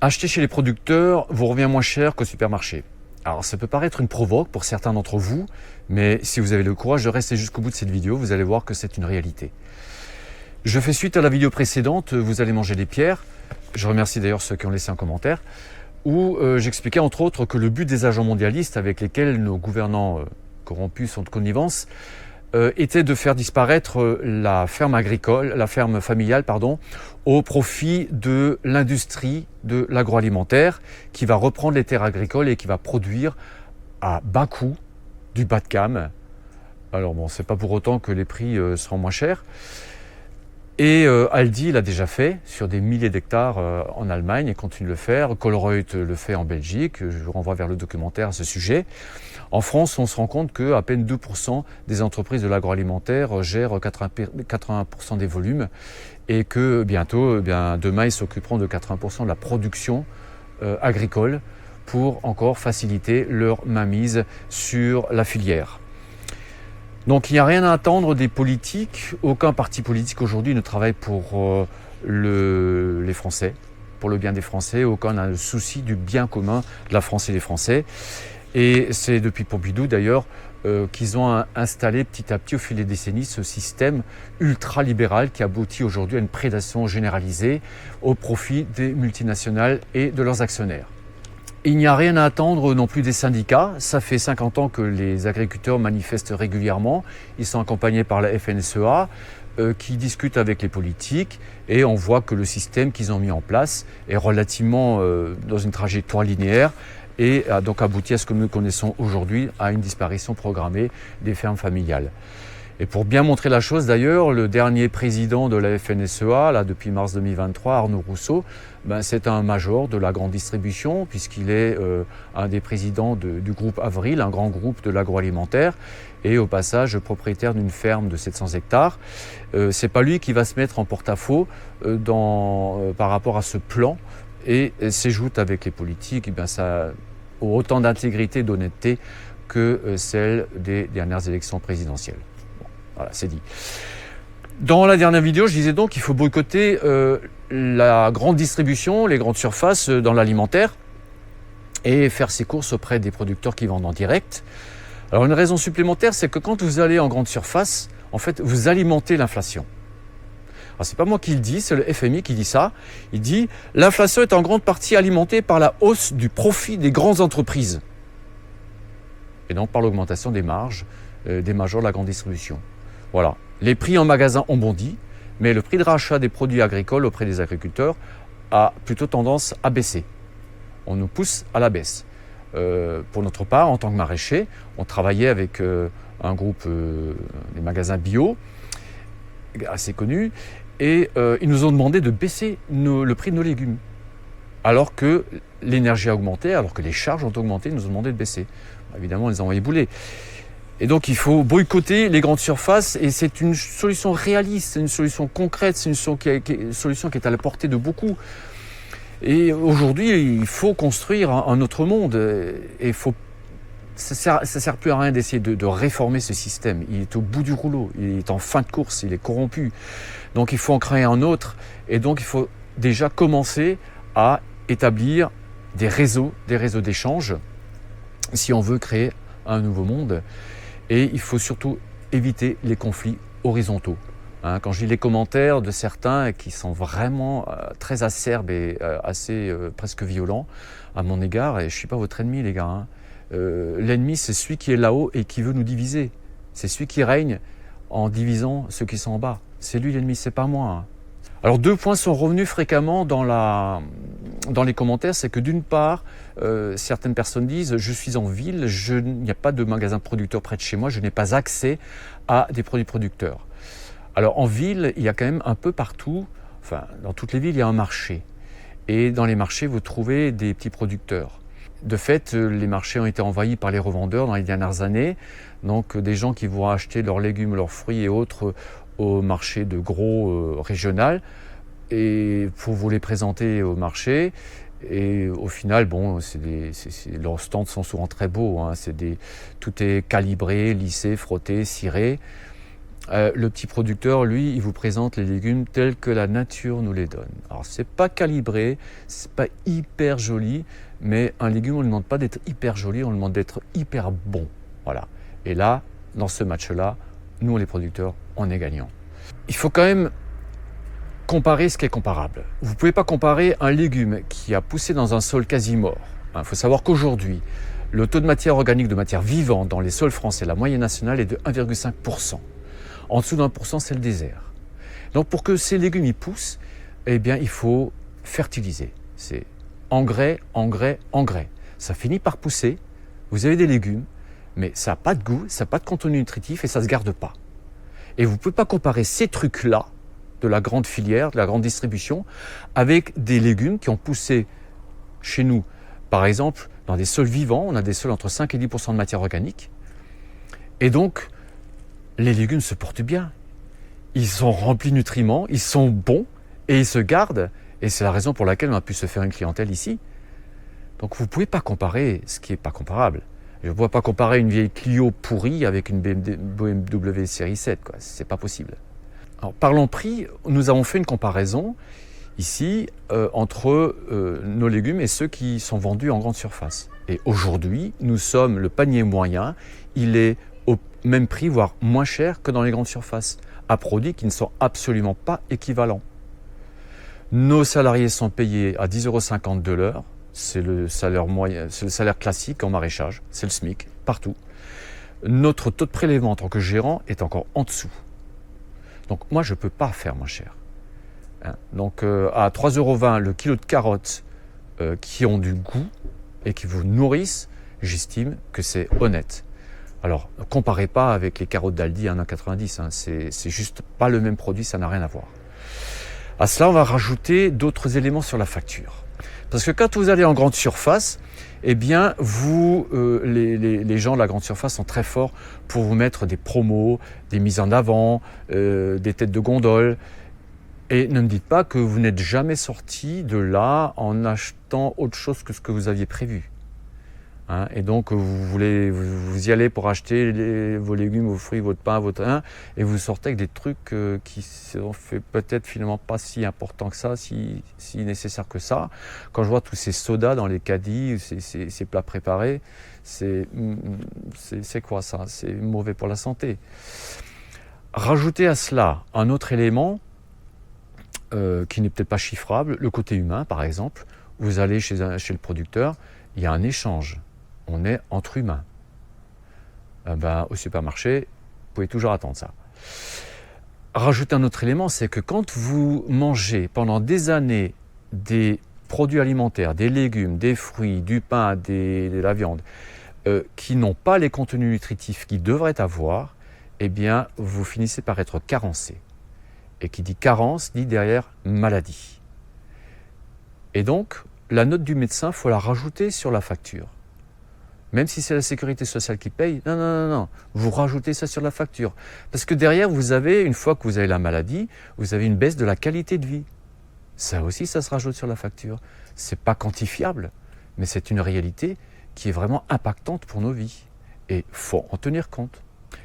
Acheter chez les producteurs vous revient moins cher qu'au supermarché. Alors ça peut paraître une provoque pour certains d'entre vous, mais si vous avez le courage de rester jusqu'au bout de cette vidéo, vous allez voir que c'est une réalité. Je fais suite à la vidéo précédente, vous allez manger des pierres. Je remercie d'ailleurs ceux qui ont laissé un commentaire, où j'expliquais entre autres que le but des agents mondialistes avec lesquels nos gouvernants corrompus sont de connivence, était de faire disparaître la ferme agricole, la ferme familiale, au profit de l'industrie de l'agroalimentaire qui va reprendre les terres agricoles et qui va produire à bas coût du bas de gamme. Alors bon, c'est pas pour autant que les prix seront moins chers. Et Aldi l'a déjà fait sur des milliers d'hectares en Allemagne et continue de le faire. Colruyt le fait en Belgique. Je vous renvoie vers le documentaire à ce sujet. En France, on se rend compte qu'à peine 2% des entreprises de l'agroalimentaire gèrent 80% des volumes et que bientôt, demain, ils s'occuperont de 80% de la production agricole pour encore faciliter leur mainmise sur la filière. Donc il n'y a rien à attendre des politiques. Aucun parti politique aujourd'hui ne travaille pour les Français, pour le bien des Français. Aucun n'a le souci du bien commun de la France et des Français. Et c'est depuis Pompidou d'ailleurs qu'ils ont installé petit à petit au fil des décennies ce système ultra-libéral qui aboutit aujourd'hui à une prédation généralisée au profit des multinationales et de leurs actionnaires. Il n'y a rien à attendre non plus des syndicats. Ça fait 50 ans que les agriculteurs manifestent régulièrement. Ils sont accompagnés par la FNSEA qui discutent avec les politiques et on voit que le système qu'ils ont mis en place est relativement dans une trajectoire linéaire et a donc abouti à ce que nous connaissons aujourd'hui, à une disparition programmée des fermes familiales. Et pour bien montrer la chose d'ailleurs, le dernier président de la FNSEA, là, depuis mars 2023, Arnaud Rousseau, c'est un major de la grande distribution puisqu'il est un des présidents du groupe Avril, un grand groupe de l'agroalimentaire et au passage propriétaire d'une ferme de 700 hectares. C'est pas lui qui va se mettre en porte-à-faux par rapport à ce plan et s'ajoute avec les politiques, ça a autant d'intégrité et d'honnêteté que celle des dernières élections présidentielles. Voilà, c'est dit. Dans la dernière vidéo, je disais donc qu'il faut boycotter la grande distribution, les grandes surfaces dans l'alimentaire et faire ses courses auprès des producteurs qui vendent en direct. Alors une raison supplémentaire, c'est que quand vous allez en grande surface, en fait, vous alimentez l'inflation. Alors c'est pas moi qui le dis, c'est le FMI qui dit ça. Il dit « L'inflation est en grande partie alimentée par la hausse du profit des grandes entreprises et donc par l'augmentation des marges des majors de la grande distribution. » Voilà, les prix en magasin ont bondi, mais le prix de rachat des produits agricoles auprès des agriculteurs a plutôt tendance à baisser. On nous pousse à la baisse. Pour notre part, en tant que maraîcher, on travaillait avec un groupe des magasins bio, assez connus, et ils nous ont demandé de baisser le prix de nos légumes. Alors que l'énergie a augmenté, alors que les charges ont augmenté, ils nous ont demandé de baisser. Évidemment, on les a envoyés bouler. Et donc il faut boycotter les grandes surfaces et c'est une solution réaliste, c'est une solution concrète, c'est une solution qui est à la portée de beaucoup. Et aujourd'hui, il faut construire un autre monde. Et ça sert plus à rien d'essayer de réformer ce système. Il est au bout du rouleau, il est en fin de course, il est corrompu. Donc il faut en créer un autre. Et donc il faut déjà commencer à établir des réseaux d'échange si on veut créer un nouveau monde. Et il faut surtout éviter les conflits horizontaux. Quand je lis les commentaires de certains qui sont vraiment très acerbes et assez presque violents à mon égard, et je ne suis pas votre ennemi les gars, l'ennemi c'est celui qui est là-haut et qui veut nous diviser. C'est celui qui règne en divisant ceux qui sont en bas. C'est lui l'ennemi, c'est pas moi. Alors 2 points sont revenus fréquemment dans les commentaires, c'est que d'une part, certaines personnes disent « je suis en ville, il n'y a pas de magasin producteur près de chez moi, je n'ai pas accès à des produits producteurs ». Alors en ville, il y a quand même un peu partout, enfin dans toutes les villes, il y a un marché. Et dans les marchés, vous trouvez des petits producteurs. De fait, les marchés ont été envahis par les revendeurs dans les dernières années, donc des gens qui vont acheter leurs légumes, leurs fruits et autres au marché de gros régional et pour vous les présenter au marché. Et au final, leurs stands sont souvent très beaux. Tout est calibré, lissé, frotté, ciré. Le petit producteur, lui, il vous présente les légumes tels que la nature nous les donne. Alors, c'est pas calibré, c'est pas hyper joli, mais un légume, on ne demande pas d'être hyper joli, on demande d'être hyper bon. Voilà. Et là, dans ce match-là, nous, les producteurs, on est gagnants. Il faut quand même comparer ce qui est comparable. Vous ne pouvez pas comparer un légume qui a poussé dans un sol quasi mort. Il faut savoir qu'aujourd'hui, le taux de matière organique, de matière vivante dans les sols français, la moyenne nationale est de 1,5%. En dessous d'1%, c'est le désert. Donc pour que ces légumes y poussent, eh bien, il faut fertiliser. C'est engrais, engrais, engrais. Ça finit par pousser, vous avez des légumes, mais ça n'a pas de goût, ça n'a pas de contenu nutritif et ça ne se garde pas. Et vous ne pouvez pas comparer ces trucs-là, de la grande filière, de la grande distribution, avec des légumes qui ont poussé chez nous. Par exemple, dans des sols vivants, on a des sols entre 5 et 10% de matière organique. Et donc, les légumes se portent bien. Ils sont remplis de nutriments, ils sont bons et ils se gardent. Et c'est la raison pour laquelle on a pu se faire une clientèle ici. Donc vous ne pouvez pas comparer ce qui n'est pas comparable. Je ne peux pas comparer une vieille Clio pourrie avec une BMW série 7. Ce n'est pas possible. Alors, parlons prix, nous avons fait une comparaison ici entre nos légumes et ceux qui sont vendus en grande surface. Et aujourd'hui, nous sommes le panier moyen, il est au même prix, voire moins cher que dans les grandes surfaces, à produits qui ne sont absolument pas équivalents. Nos salariés sont payés à 10,50 € de l'heure, c'est le salaire moyen, c'est le salaire classique en maraîchage, c'est le SMIC, partout. Notre taux de prélèvement en tant que gérant est encore en dessous. Donc moi, je ne peux pas faire moins cher. Donc à 3,20 € le kilo de carottes qui ont du goût et qui vous nourrissent, j'estime que c'est honnête. Alors, ne comparez pas avec les carottes d'Aldi à 1,90 €, c'est juste pas le même produit, ça n'a rien à voir. À cela, on va rajouter d'autres éléments sur la facture. Parce que quand vous allez en grande surface, eh bien, les gens de la grande surface sont très forts pour vous mettre des promos, des mises en avant, des têtes de gondole. Et ne me dites pas que vous n'êtes jamais sorti de là en achetant autre chose que ce que vous aviez prévu. Et donc, vous y allez pour acheter vos légumes, vos fruits, votre pain, et vous sortez avec des trucs qui sont fait peut-être finalement pas si importants que ça, si nécessaires que ça. Quand je vois tous ces sodas dans les caddies, ces plats préparés, c'est quoi ça? C'est mauvais pour la santé. Rajoutez à cela un autre élément qui n'est peut-être pas chiffrable, le côté humain par exemple. Vous allez chez le producteur, il y a un échange. On est entre humains. Au supermarché, vous pouvez toujours attendre ça. Rajouter un autre élément, c'est que quand vous mangez pendant des années des produits alimentaires, des légumes, des fruits, du pain, de la viande, qui n'ont pas les contenus nutritifs qu'ils devraient avoir, eh bien, vous finissez par être carencé. Et qui dit carence, dit derrière maladie. Et donc, la note du médecin, il faut la rajouter sur la facture. Même si c'est la sécurité sociale qui paye, non, vous rajoutez ça sur la facture. Parce que derrière, vous avez, une fois que vous avez la maladie, vous avez une baisse de la qualité de vie. Ça aussi, ça se rajoute sur la facture. C'est pas quantifiable, mais c'est une réalité qui est vraiment impactante pour nos vies. Et il faut en tenir compte.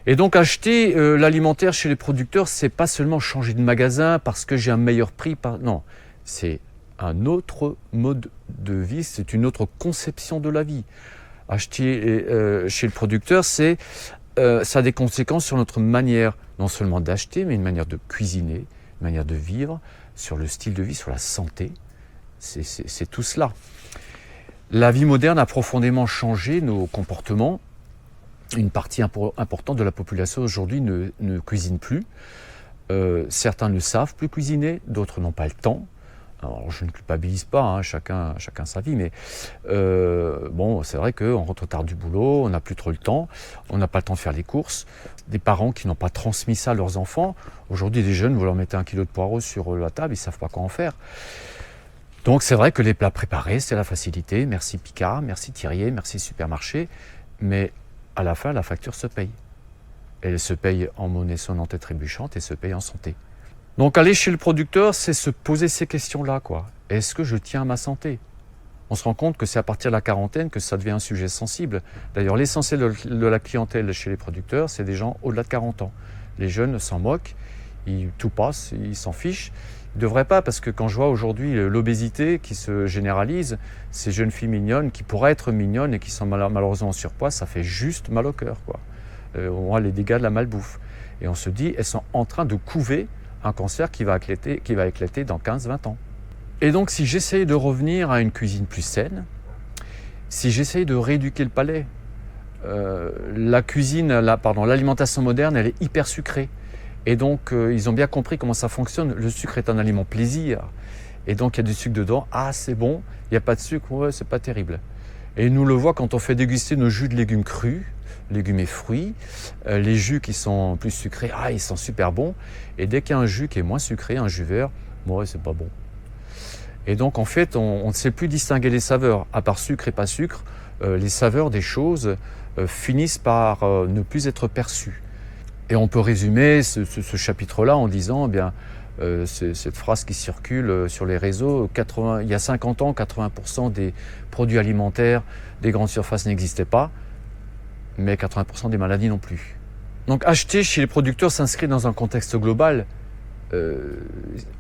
Et donc acheter l'alimentaire chez les producteurs, c'est pas seulement changer de magasin parce que j'ai un meilleur prix. Non, c'est un autre mode de vie, c'est une autre conception de la vie. Acheter chez le producteur, ça a des conséquences sur notre manière, non seulement d'acheter, mais une manière de cuisiner, une manière de vivre, sur le style de vie, sur la santé. C'est tout cela. La vie moderne a profondément changé nos comportements. Une partie importante de la population aujourd'hui ne cuisine plus. Certains ne savent plus cuisiner, d'autres n'ont pas le temps. Alors, je ne culpabilise pas, chacun sa vie, mais c'est vrai qu'on rentre tard du boulot, on n'a plus trop le temps, on n'a pas le temps de faire les courses. Des parents qui n'ont pas transmis ça à leurs enfants. Aujourd'hui, des jeunes, vous leur mettez 1 kilo de poireaux sur la table, ils ne savent pas quoi en faire. Donc c'est vrai que les plats préparés, c'est la facilité. Merci Picard, merci Thirier, merci Supermarché. Mais à la fin, la facture se paye. Elle se paye en monnaie sonnante et trébuchante et se paye en santé. Donc aller chez le producteur, c'est se poser ces questions-là, quoi. Est-ce que je tiens à ma santé? On se rend compte que c'est à partir de la quarantaine que ça devient un sujet sensible. D'ailleurs, l'essentiel de la clientèle chez les producteurs, c'est des gens au-delà de 40 ans. Les jeunes s'en moquent, tout passe, ils s'en fichent. Ils ne devraient pas, parce que quand je vois aujourd'hui l'obésité qui se généralise, ces jeunes filles mignonnes qui pourraient être mignonnes et qui sont malheureusement en surpoids, ça fait juste mal au cœur, quoi. On voit les dégâts de la malbouffe. Et on se dit, elles sont en train de couver un cancer qui va éclater dans 15-20 ans. Et donc, si j'essaye de revenir à une cuisine plus saine, si j'essaye de rééduquer le palais, l'alimentation moderne, elle est hyper sucrée. Et donc, ils ont bien compris comment ça fonctionne. Le sucre est un aliment plaisir. Et donc, il y a du sucre dedans. Ah, c'est bon. Il n'y a pas de sucre. Ouais, c'est pas terrible. Et nous le voit quand on fait déguster nos jus de légumes crus, légumes et fruits. Les jus qui sont plus sucrés, ils sont super bons. Et dès qu'il y a un jus qui est moins sucré, un jus vert, ouais, c'est pas bon. Et donc, en fait, on ne sait plus distinguer les saveurs. À part sucre et pas sucre, les saveurs des choses finissent par ne plus être perçues. Et on peut résumer ce chapitre-là en disant, cette phrase qui circule sur les réseaux, il y a 50 ans, 80% des produits alimentaires des grandes surfaces n'existaient pas, mais 80% des maladies non plus. Donc acheter chez les producteurs s'inscrit dans un contexte global.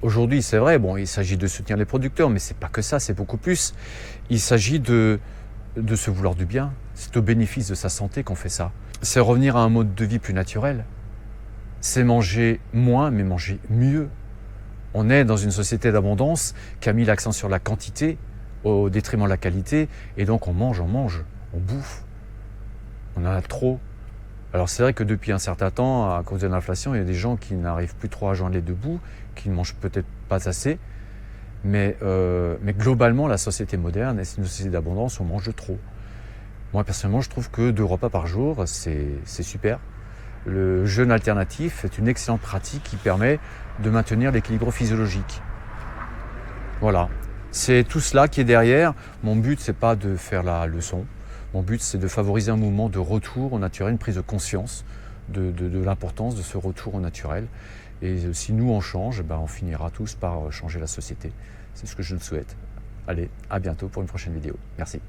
Aujourd'hui, c'est vrai, il s'agit de soutenir les producteurs, mais c'est pas que ça, c'est beaucoup plus. Il s'agit de se vouloir du bien. C'est au bénéfice de sa santé qu'on fait ça. C'est revenir à un mode de vie plus naturel. C'est manger moins, mais manger mieux. On est dans une société d'abondance qui a mis l'accent sur la quantité au détriment de la qualité, et donc on mange, on bouffe. On en a trop. Alors c'est vrai que depuis un certain temps, à cause de l'inflation, il y a des gens qui n'arrivent plus trop à joindre les deux bouts, qui ne mangent peut-être pas assez, mais globalement, la société moderne, c'est une société d'abondance, on mange trop. Moi, personnellement, je trouve que 2 repas par jour, c'est super. Le jeûne alternatif est une excellente pratique qui permet de maintenir l'équilibre physiologique. Voilà, c'est tout cela qui est derrière. Mon but, c'est pas de faire la leçon. Mon but, c'est de favoriser un mouvement de retour au naturel, une prise de conscience de l'importance de ce retour au naturel. Et si nous, on change, on finira tous par changer la société. C'est ce que je le souhaite. Allez, à bientôt pour une prochaine vidéo. Merci.